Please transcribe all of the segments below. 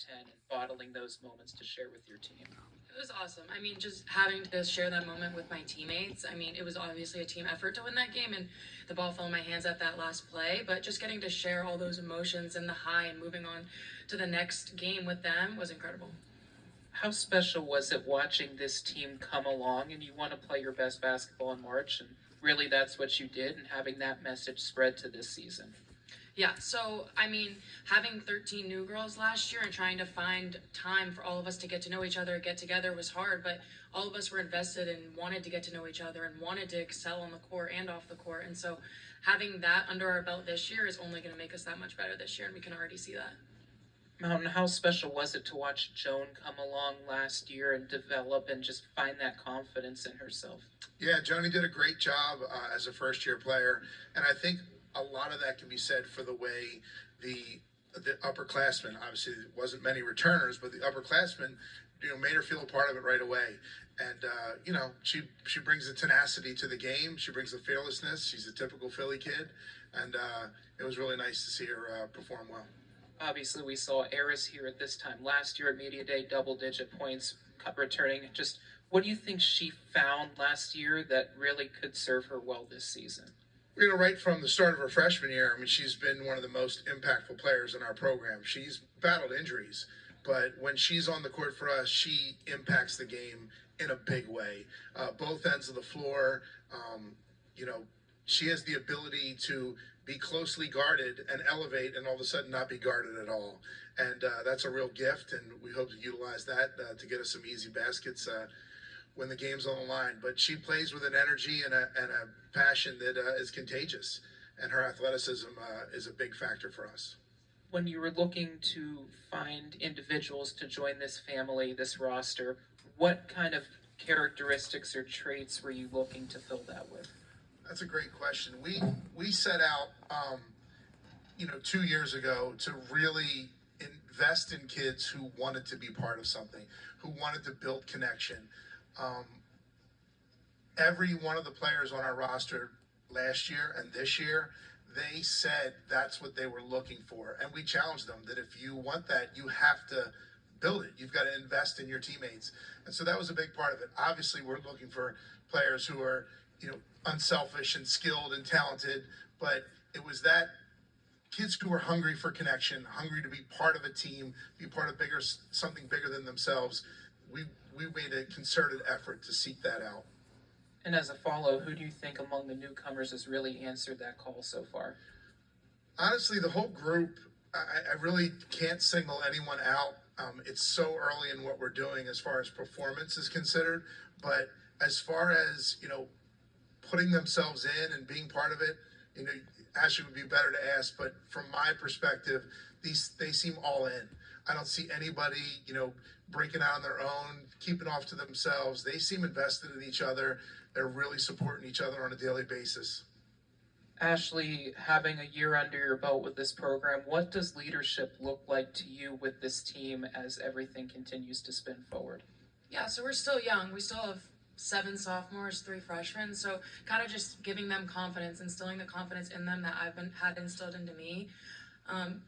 10 and bottling those moments to share with your team? It was awesome. I mean, just having to share that moment with my teammates. I mean, it was obviously a team effort to win that game, and the ball fell in my hands at that last play. But just getting to share all those emotions and the high and moving on to the next game with them was incredible. How special was it watching this team come along and you want to play your best basketball in March, and really that's what you did, and having that message spread to this season? Yeah, so I mean, having 13 new girls last year and trying to find time for all of us to get to know each other, get together was hard, but all of us were invested and wanted to get to know each other and wanted to excel on the court and off the court. And so having that under our belt this year is only going to make us that much better this year, and we can already see that. Mountain, how special was it to watch Joan come along last year and develop and just find that confidence in herself? Yeah, Joni did a great job as a first-year player, and I think a lot of that can be said for the way the upperclassmen, obviously there wasn't many returners, but the upperclassmen, made her feel a part of it right away. And she brings the tenacity to the game. She brings the fearlessness. She's a typical Philly kid, and it was really nice to see her perform well. Obviously, we saw Eris here at this time last year at Media Day, double-digit points returning. Just what do you think she found last year that really could serve her well this season? Right from the start of her freshman year, I mean, she's been one of the most impactful players in our program. She's battled injuries, but when she's on the court for us, she impacts the game in a big way. Both ends of the floor, she has the ability to be closely guarded and elevate and all of a sudden not be guarded at all. And that's a real gift, and we hope to utilize that to get us some easy baskets when the game's on the line. But she plays with an energy and a passion that is contagious, and her athleticism is a big factor for us. When you were looking to find individuals to join this family, this roster, what kind of characteristics or traits were you looking to fill that with? That's a great question. We set out, 2 years ago to really invest in kids who wanted to be part of something, who wanted to build connection. Every one of the players on our roster last year and this year, they said that's what they were looking for. And we challenged them that if you want that, you have to build it. You've got to invest in your teammates. And so that was a big part of it. Obviously, we're looking for players who are, unselfish and skilled and talented, but it was that kids who were hungry for connection, hungry to be part of a team, be part of something bigger than themselves. We made a concerted effort to seek that out. And as a follow, who do you think among the newcomers has really answered that call so far? Honestly, the whole group, I really can't single anyone out. It's so early in what we're doing as far as performance is considered, but as far as, putting themselves in and being part of it, Ashley would be better to ask, but from my perspective, they seem all in. I don't see anybody, breaking out on their own, keeping off to themselves. They seem invested in each other. They're really supporting each other on a daily basis. Ashley, having a year under your belt with this program, what does leadership look like to you with this team as everything continues to spin forward? Yeah, so we're still young. We still have 7 sophomores, 3 freshmen. So kind of just giving them confidence, instilling the confidence in them that I've had instilled into me.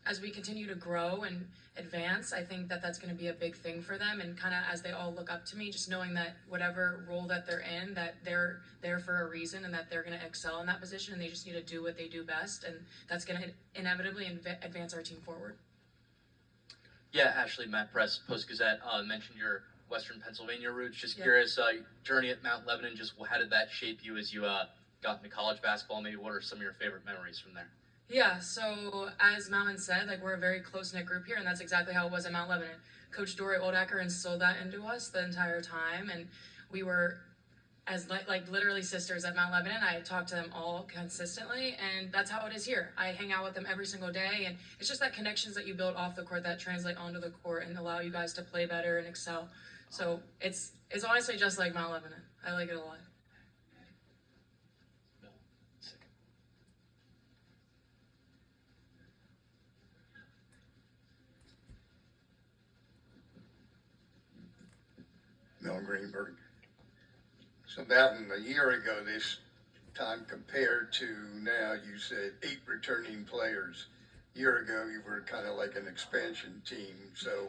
As we continue to grow and advance, I think that that's going to be a big thing for them. And kind of as they all look up to me, just knowing that whatever role that they're in, that they're there for a reason and that they're going to excel in that position, and they just need to do what they do best. And that's going to inevitably advance our team forward. Yeah, Ashley, Matt Press, Post-Gazette, mentioned your Western Pennsylvania roots. Just Yeah. curious, journey at Mount Lebanon, just how did that shape you as you got into college basketball? Maybe what are some of your favorite memories from there? Yeah, so as Mountain said, we're a very close-knit group here, and that's exactly how it was at Mount Lebanon. Coach Dory Oldacker instilled that into us the entire time, and we were as literally sisters at Mount Lebanon. I talk to them all consistently, and that's how it is here. I hang out with them every single day, and it's just that connections that you build off the court that translate onto the court and allow you guys to play better and excel. So it's honestly just like Mount Lebanon. I like it a lot. Mel Greenberg. So about a year ago this time compared to now, you said 8 returning players. year ago you were kind of like an expansion team. So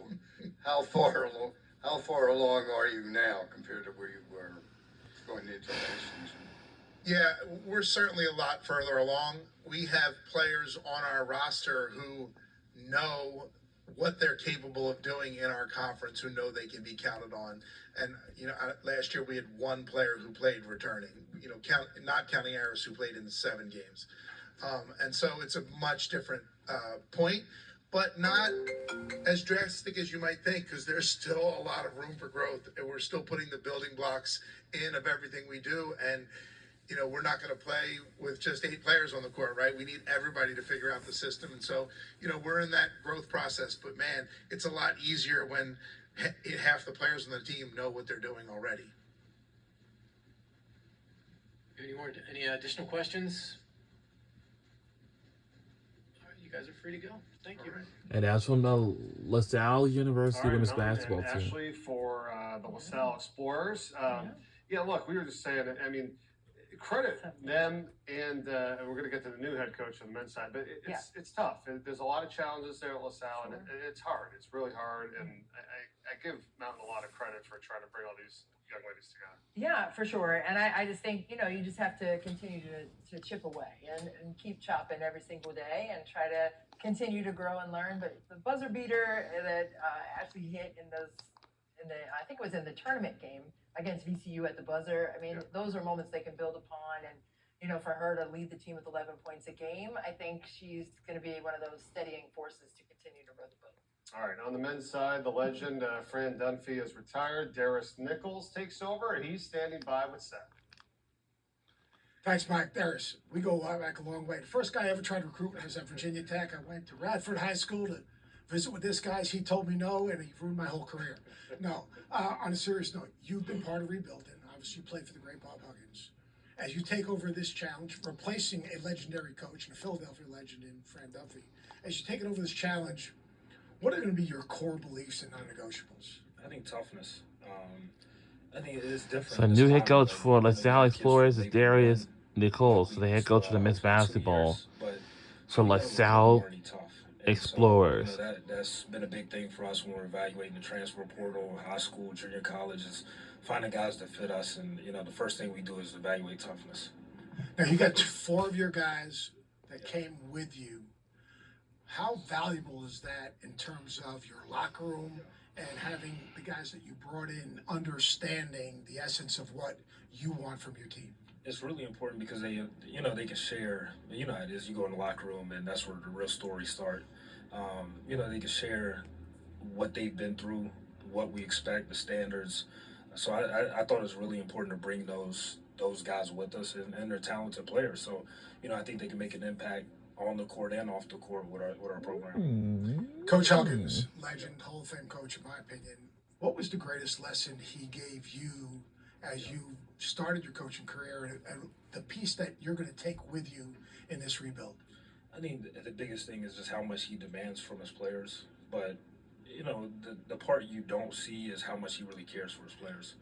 how far along are you now compared to where you were going into last season? Yeah, we're certainly a lot further along. We have players on our roster who know what they're capable of doing in our conference, who know they can be counted on. And, last year we had one player who played returning, not counting Harris, who played in the 7 games. And so it's a much different point, but not as drastic as you might think, because there's still a lot of room for growth, and we're still putting the building blocks in of everything we do. And we're not going to play with just 8 players on the court, right? We need everybody to figure out the system. And so, we're in that growth process. But, man, it's a lot easier when half the players on the team know what they're doing already. Any additional questions? All right, you guys are free to go. Thank you. And that's from the LaSalle University All right, women's Melvin basketball and team. Ashley for the LaSalle Explorers. Yeah, look, we were just saying, I mean, credit them, and we're going to get to the new head coach on the men's side, but it's tough. There's a lot of challenges there at LaSalle, and it's hard. It's really hard, and I give Mountain a lot of credit for trying to bring all these young ladies together. Yeah, for sure. And I just think, you just have to continue to chip away and keep chopping every single day and try to continue to grow and learn. But the buzzer beater that Ashley hit I think it was in the tournament game against VCU at the buzzer. I mean, those are moments they can build upon. And, for her to lead the team with 11 points a game, I think she's going to be one of those steadying forces to continue to row the boat. All right, on the men's side, the legend, Fran Dunphy, is retired. Darius Nichols takes over, and he's standing by with Seth. Thanks, Mike. Darius, we go back a long way. The first guy I ever tried to recruit when I was at Virginia Tech, I went to Radford High School to visit with this guy. He told me no, and he ruined my whole career. No, on a serious note, you've been part of rebuilding. Obviously, you played for the great Bob Huggins. As you take over this challenge, replacing a legendary coach and a Philadelphia legend in Fran Dunphy, as you're taking over this challenge, what are going to be your core beliefs and non-negotiables? I think toughness. I think it is different. So new head coach for LaSalle Explorers is Darius Nichols, the head coach of the men's basketball for LaSalle Explorers. That's been a big thing for us when we're evaluating the transfer portal, high school, junior college, is finding guys that fit us. And, the first thing we do is evaluate toughness. Now, you got 4 of your guys that came with you. How valuable is that in terms of your locker room and having the guys that you brought in understanding the essence of what you want from your team? It's really important because they can share. You know how it is. You go in the locker room, and that's where the real stories start. They can share what they've been through, what we expect, the standards. So I thought it was really important to bring those guys with us, and they're talented players. So, I think they can make an impact on the court and off the court with our program. Coach Huggins, legend, Hall of Fame coach, in my opinion. What was the greatest lesson he gave you as you started your coaching career, and the piece that you're going to take with you in this rebuild? I think the biggest thing is just how much he demands from his players. But, the part you don't see is how much he really cares for his players.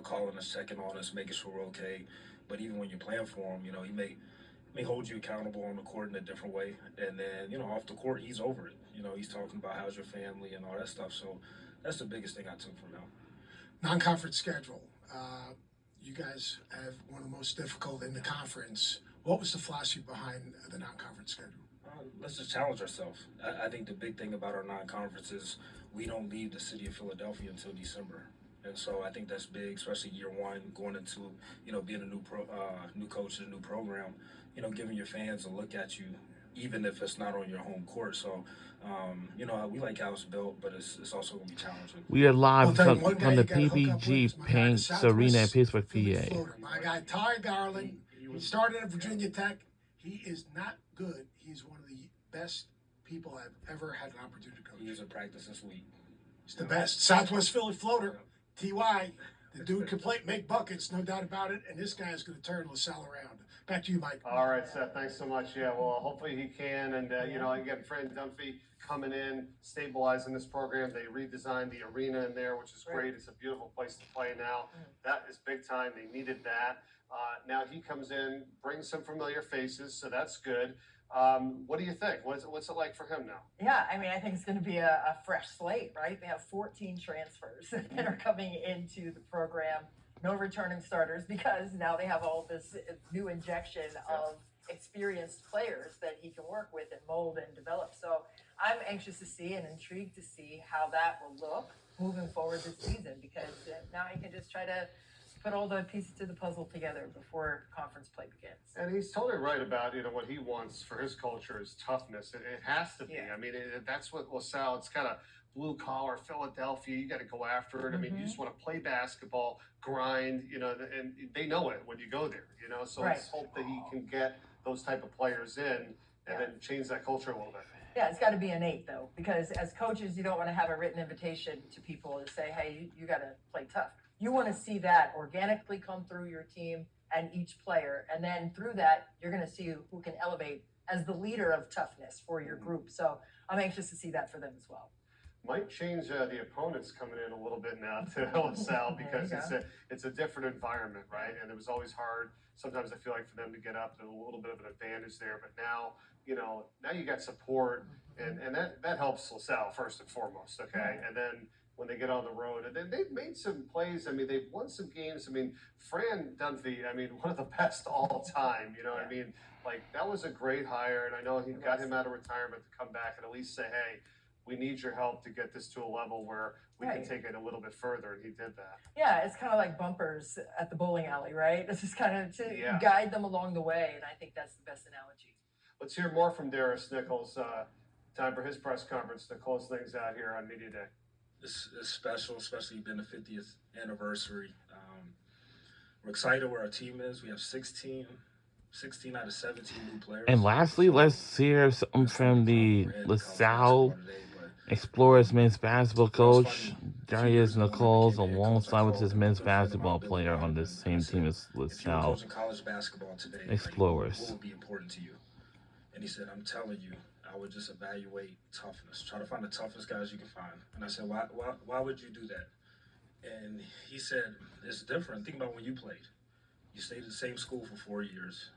Calling us, checking on us, making sure we're okay. But even when you're playing for him, he may hold you accountable on the court in a different way. And then, off the court, he's over it. He's talking about how's your family and all that stuff. So that's the biggest thing I took from him. Non-conference schedule. You guys have one of the most difficult in the conference. What was the philosophy behind the non-conference schedule? Let's just challenge ourselves. I think the big thing about our non-conference is we don't leave the city of Philadelphia until December. And so I think that's big, especially year one, going into, being a new coach in a new program, giving your fans a look at you, even if it's not on your home court. So, we like how it's built, but it's also going to be challenging. We are live from the hook up with PPG is my guy, Paints Southwest Arena in Pittsburgh, Philly PA. floater. My guy, Ty Garland. He started at Virginia Tech. He is not good. He's one of the best people I've ever had an opportunity to coach. He was in practice this week. He's the best. Southwest Philly floater. TY. The dude can play, make buckets, no doubt about it. And this guy is going to turn LaSalle around. Back to you, Mike. All right, Seth, thanks so much. Yeah, well, hopefully he can. And, again, Fran Dunphy coming in, stabilizing this program. They redesigned the arena in there, which is great. It's a beautiful place to play now. That is big time. They needed that. Now he comes in, brings some familiar faces, so that's good. What do you think? What's it like for him now? Yeah, I mean, I think it's going to be a fresh slate, right? They have 14 transfers that are coming into the program, no returning starters, because now they have all this new injection of experienced players that he can work with and mold and develop. So I'm anxious to see and intrigued to see how that will look moving forward this season, because now he can just try to put all the pieces to the puzzle together before conference play begins. And he's totally right about, what he wants for his culture is toughness. It has to be. Yeah. I mean, that's what LaSalle, it's kind of blue collar Philadelphia. You got to go after it. I mean, you just want to play basketball, grind, and they know it when you go there, so Right. let's hope that he can get those type of players in and then change that culture a little bit. Yeah, it's got to be innate though, because as coaches, you don't want to have a written invitation to people to say, hey, you got to play tough. You want to see that organically come through your team and each player. And then through that, you're going to see who can elevate as the leader of toughness for your group. So I'm anxious to see that for them as well. Might change the opponents coming in a little bit now to LaSalle because it's a different environment, right? And it was always hard. Sometimes I feel like for them to get up, there's a little bit of an advantage there. But now, now you got support, and that helps LaSalle first and foremost, okay? And then when they get on the road, and then they've made some plays. I mean, they've won some games. I mean, Fran Dunphy, one of the best all time. You know what I mean? Like, that was a great hire, and I know he got him out of retirement to come back and at least say, hey, we need your help to get this to a level where we can take it a little bit further, and he did that. Yeah, it's kind of like bumpers at the bowling alley, right? It's just kind of to guide them along the way, and I think that's the best analogy. Let's hear more from Darius Nichols. Time for his press conference to close things out here on Media Day. It's special, especially being the 50th anniversary. We're excited where our team is. We have 16 out of 17 new players. And lastly, let's hear something from the LaSalle Explorers men's basketball coach, Darius Nichols, alongside with his men's basketball player on this same team as LaSalle coaching college basketball today, Explorers. What would be important to you? And he said, I'm telling you, I would just evaluate toughness. Try to find the toughest guys you can find. And I said, why would you do that? And he said, it's different. Think about when you played. You stayed at the same school for 4 years.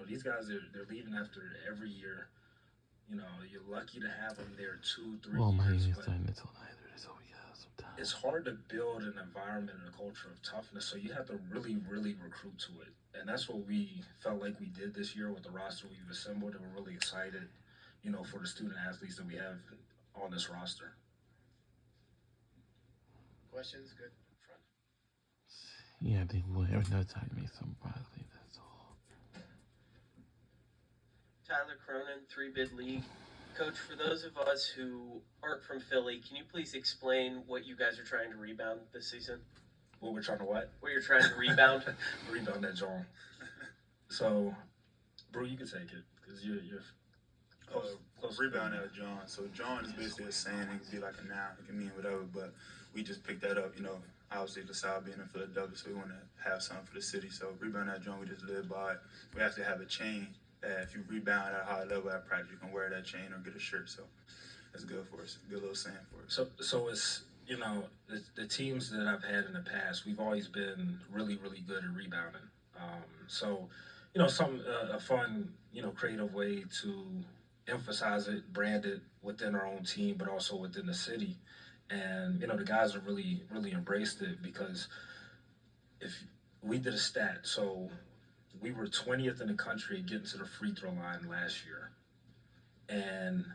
These guys, they're leaving after every year. You're lucky to have them there 2-3 years. But it's hard to build an environment and a culture of toughness, so you have to really, really recruit to it. And that's what we felt like we did this year with the roster we've assembled, and we're really excited, for the student athletes that we have on this roster. Questions? Good. Front. Yeah, they will. Every time me some broccoli, that's all. Tyler Cronin, 3-bid league. Coach, for those of us who aren't from Philly, can you please explain what you guys are trying to rebound this season? What we're trying to what? What you're trying to rebound? Rebound that John. So, bro, you can take it because you're close. Rebound at John. So John is basically a saying. It can be like a noun. It can mean whatever. But we just picked that up. Obviously LaSalle being in Philadelphia, so we want to have something for the city. So rebound at John, we just live by it. We actually have a chain that if you rebound at a high level at practice, you can wear that chain or get a shirt. So that's good for us. Good little saying for us. So it's the teams that I've had in the past, we've always been really, really good at rebounding. A fun, creative way to emphasize it, brand it within our own team, but also within the city. And, the guys have really, really embraced it because if we did a stat, so we were 20th in the country at getting to the free throw line last year. And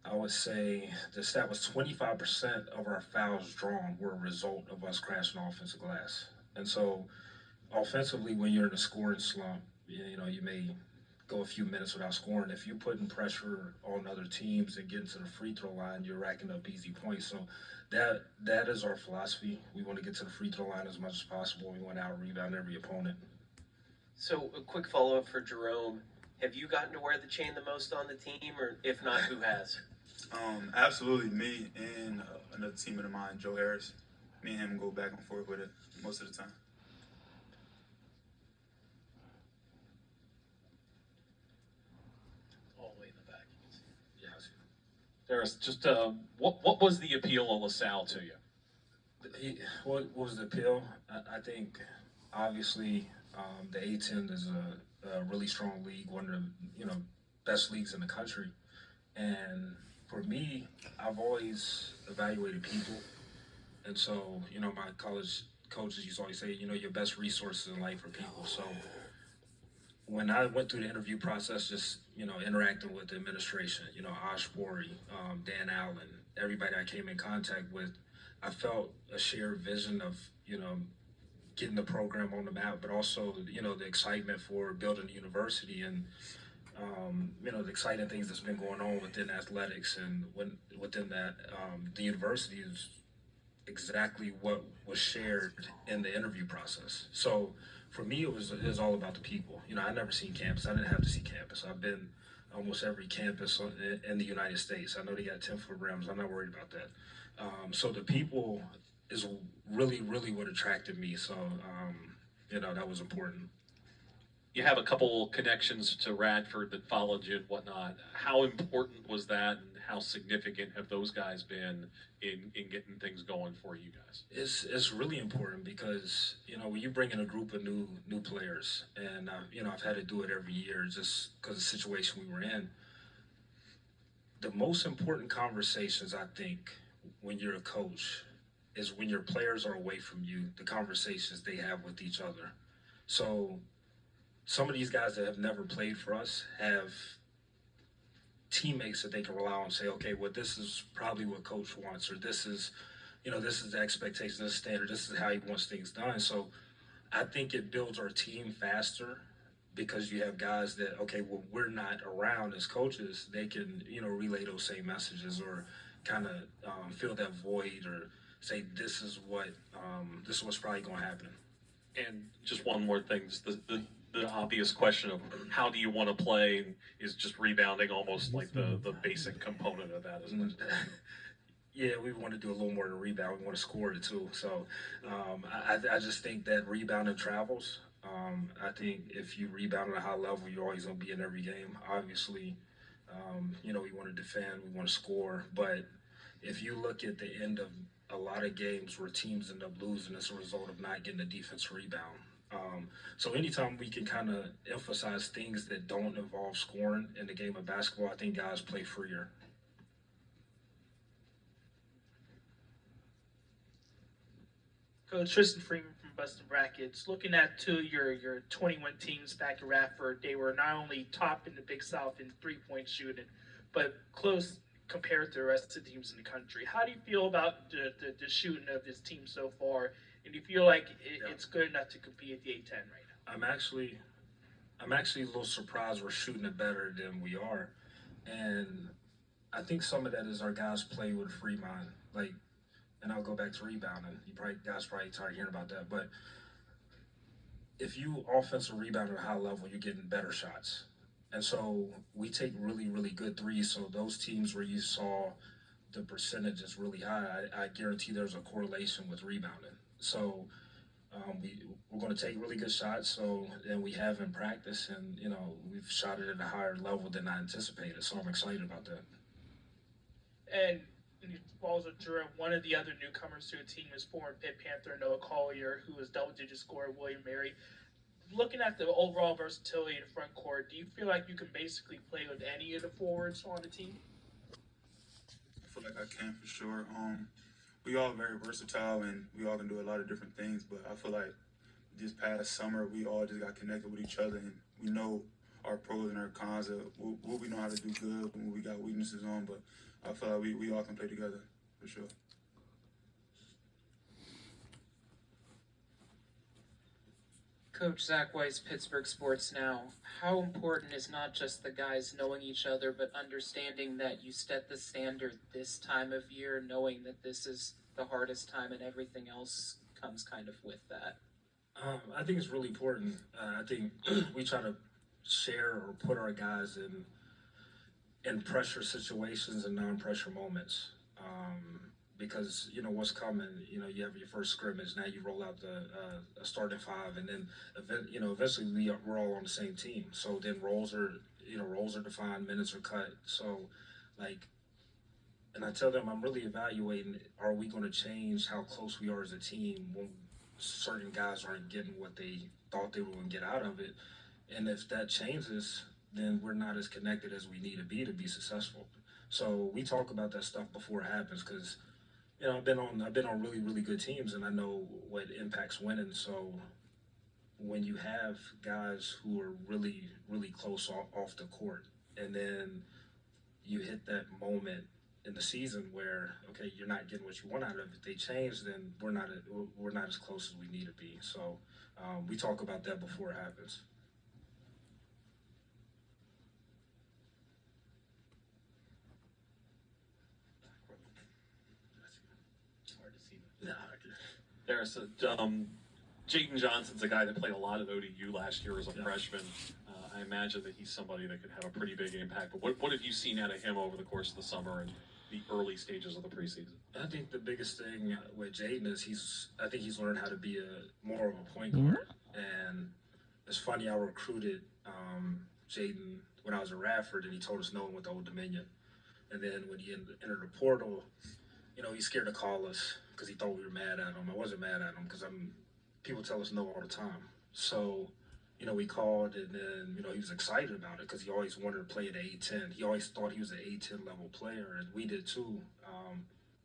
I would say the stat was 25% of our fouls drawn were a result of us crashing offensive glass. And so offensively, when you're in a scoring slump, you may go a few minutes without scoring. If you're putting pressure on other teams and getting to the free throw line, you're racking up easy points. So that is our philosophy. We want to get to the free throw line as much as possible. We want to out-rebound every opponent. So a quick follow-up for Jerome. Have you gotten to wear the chain the most on the team, or if not, who has? Absolutely, me and another teammate of mine, Joe Harris. Me and him go back and forth with it most of the time. All the way in the back. Yeah, I see. Darius, just what was the appeal of LaSalle to you? What was the appeal? I think, obviously, the A-10 is a really strong league, one of the best leagues in the country. And for me, I've always evaluated people. And so, you know, my college coaches used to always say, you know, your best resources in life are people. So when I went through the interview process, just, you know, interacting with the administration, you know, Oshbury, Dan Allen, everybody I came in contact with, I felt a shared vision of, you know, getting the program on the map, but also, you know, the excitement for building the university and, you know, the exciting things that's been going on within athletics and within that, the university is exactly what was shared in the interview process. So for me, it was all about the people. You know, I never seen campus. I didn't have to see campus. I've been almost every campus in the United States. I know they got 10-foot rims. I'm not worried about that. So the people is really, really what attracted me. So, you know, that was important. You have a couple connections to Radford that followed you and whatnot. How important was that, and how significant have those guys been in getting things going for you guys? It's really important because, you know, when you bring in a group of new players, and you know, I've had to do it every year just because of the situation we were in. The most important conversations, I think, when you're a coach, is when your players are away from you. The conversations they have with each other. So some of these guys that have never played for us have teammates that they can rely on and say, okay, well, this is probably what coach wants, or this is, you know, this is the expectation, this is standard, this is how he wants things done. So I think it builds our team faster because you have guys that, okay, well, we're not around as coaches, they can, you know, relay those same messages or kind of fill that void or say, this is what's probably going to happen. And just one more thing, just the obvious question of how do you want to play is just rebounding almost like the basic component of that, isn't it? Yeah, we want to do a little more than rebound. We want to score it too. So I just think that rebounding travels. I think if you rebound at a high level, you're always going to be in every game. Obviously, you know, we want to defend, we want to score. But if you look at the end of a lot of games where teams end up losing as a result of not getting a defense rebound. So anytime we can kind of emphasize things that don't involve scoring in the game of basketball, I think guys play freer. Coach Tristan Freeman from Bustin' Brackets. Looking at your 21 teams back at Radford, they were not only top in the Big South in three-point shooting, but close compared to the rest of the teams in the country. How do you feel about the shooting of this team so far? And do you feel like it's good enough to compete at the A-10 right now? I'm actually a little surprised we're shooting it better than we are. And I think some of that is our guys play with a free mind. Like, and I'll go back to rebounding. Guys probably tired of hearing about that. But if you offensive rebound at a high level, you're getting better shots. And so we take really, really good threes. So those teams where you saw the percentage is really high, I guarantee there's a correlation with rebounding. So we're going to take really good shots. And we have in practice, and you know we've shot it at a higher level than I anticipated. So I'm excited about that. And also during one of the other newcomers to the team is former Pitt Panther Noah Collier, who was double-digit scorer William Mary. Looking at the overall versatility in the front court, do you feel like you can basically play with any of the forwards on the team? I feel like I can for sure. We all very versatile and we all can do a lot of different things, but I feel like this past summer we all just got connected with each other and we know our pros and our cons of what we know how to do good and what we got weaknesses on, but I feel like we all can play together for sure. Coach Zach Weiss, Pittsburgh Sports Now. How important is not just the guys knowing each other, but understanding that you set the standard this time of year, knowing that this is the hardest time and everything else comes kind of with that? I think it's really important. I think we try to share or put our guys in pressure situations and non-pressure moments. Because you know what's coming. You know, you have your first scrimmage. Now you roll out a starting five, and then eventually we're all on the same team. So then roles are defined, minutes are cut. So and I tell them I'm really evaluating: are we going to change how close we are as a team when certain guys aren't getting what they thought they were going to get out of it? And if that changes, then we're not as connected as we need to be successful. So we talk about that stuff before it happens because, you know, I've been on really, really good teams and I know what impacts winning. So when you have guys who are really, really close off the court and then you hit that moment in the season where, okay, you're not getting what you want out of it. If they change, then we're not as close as we need to be. So we talk about that before it happens. There's Jaden Johnson's a guy that played a lot at ODU last year as a freshman. I imagine that he's somebody that could have a pretty big impact. But what have you seen out of him over the course of the summer and the early stages of the preseason? I think the biggest thing with Jaden is I think he's learned how to be more of a point guard. And it's funny, I recruited Jaden when I was at Radford, and he told us no one went to Old Dominion. And then when he entered the portal, you know, he's scared to call us because he thought we were mad at him. I wasn't mad at him because people tell us no all the time. So, you know, we called, and then, you know, he was excited about it because he always wanted to play at A10. He always thought he was an A10 level player, and we did too,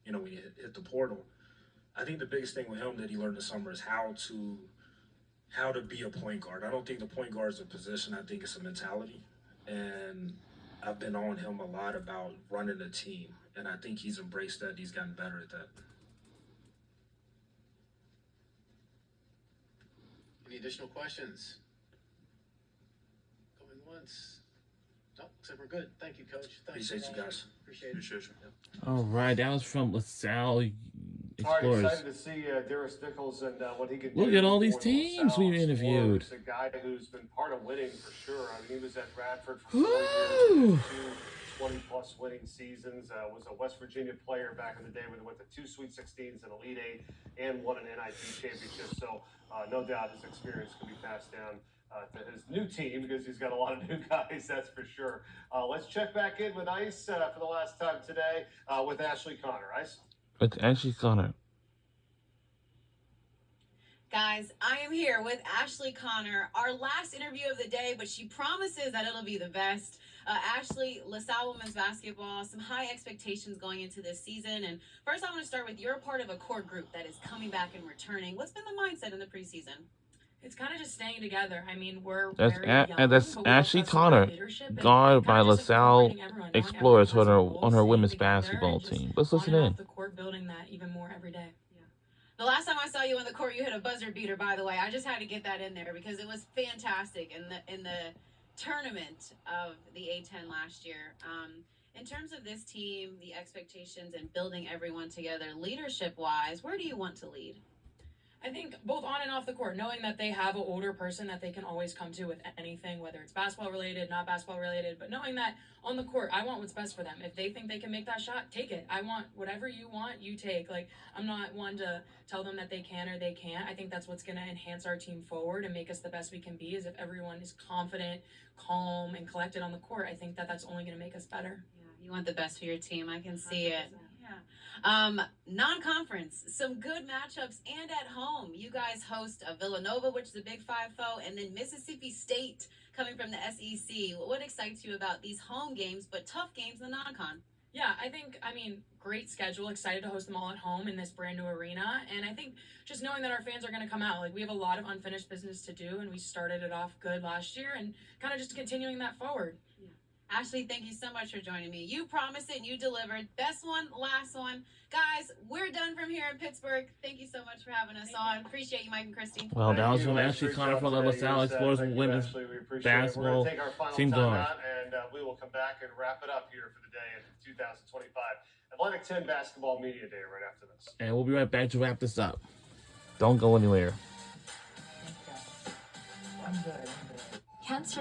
you know, when he hit the portal. I think the biggest thing with him that he learned this summer is how to be a point guard. I don't think the point guard is a position. I think it's a mentality. And I've been on him a lot about running a team, and I think he's embraced that. He's gotten better at that. Any additional questions? Going once. No, except we're good. Thank you, Coach. Appreciate you guys. Appreciate it. All right, that was from LaSalle Explorers. Excited to see Darius Nichols and what he can do. Look at all these for teams LaSalle we've interviewed. Explorers, a guy who's been part of winning for sure. I mean, he was at Radford for 4 Woo! years, 20-plus winning seasons. Was a West Virginia player back in the day when they went to 2 Sweet 16s and Elite 8 and won an NIT championship. So no doubt his experience can be passed down to his new team because he's got a lot of new guys, that's for sure. Let's check back in with Ice for the last time today with Ashley Connor. Ice? With Ashley Connor. Guys, I am here with Ashley Connor, our last interview of the day, but she promises that it'll be the best. Ashley, LaSalle women's basketball, some high expectations going into this season. And first, I want to start with you're a part of a core group that is coming back and returning. What's been the mindset in the preseason? It's kind of just staying together. I mean, we're That's very young, and that's but we also Ashley have some great Connor, leadership and guard by kinda just LaSalle incorporating everyone, knowing Explorers everyone has a on her role, women's staying together, basketball and just team. Let's on listen and in. off the court, building that even more every day. The last time I saw you on the court, you hit a buzzer beater, by the way. I just had to get that in there because it was fantastic in the tournament of the A10 last year. In terms of this team, the expectations and building everyone together leadership-wise, where do you want to lead? I think both on and off the court, knowing that they have an older person that they can always come to with anything, whether it's basketball related, not basketball related, but knowing that on the court, I want what's best for them. If they think they can make that shot, take it. I want whatever you want, you take. Like, I'm not one to tell them that they can or they can't. I think that's what's going to enhance our team forward and make us the best we can be is if everyone is confident, calm, and collected on the court. I think that that's only going to make us better. Yeah, you want the best for your team. I can see it. Non-conference, some good matchups, and at home, you guys host Villanova, which is a Big 5 foe, and then Mississippi State coming from the SEC. What excites you about these home games, but tough games in the non-con? Yeah, I mean, great schedule. Excited to host them all at home in this brand new arena. And I think just knowing that our fans are going to come out, like we have a lot of unfinished business to do, and we started it off good last year and kind of just continuing that forward. Ashley, thank you so much for joining me. You promised it and you delivered. Best one, last one. Guys, we're done from here in Pittsburgh. Thank you so much for having us on. Appreciate you, Mike and Christy. Well, that was from Ashley Connor from the LaSalle Explorers women's basketball team guard. And we will come back and wrap it up here for the day in 2025. Atlantic 10 Basketball Media Day right after this. And we'll be right back to wrap this up. Don't go anywhere. I'm good. Cancer.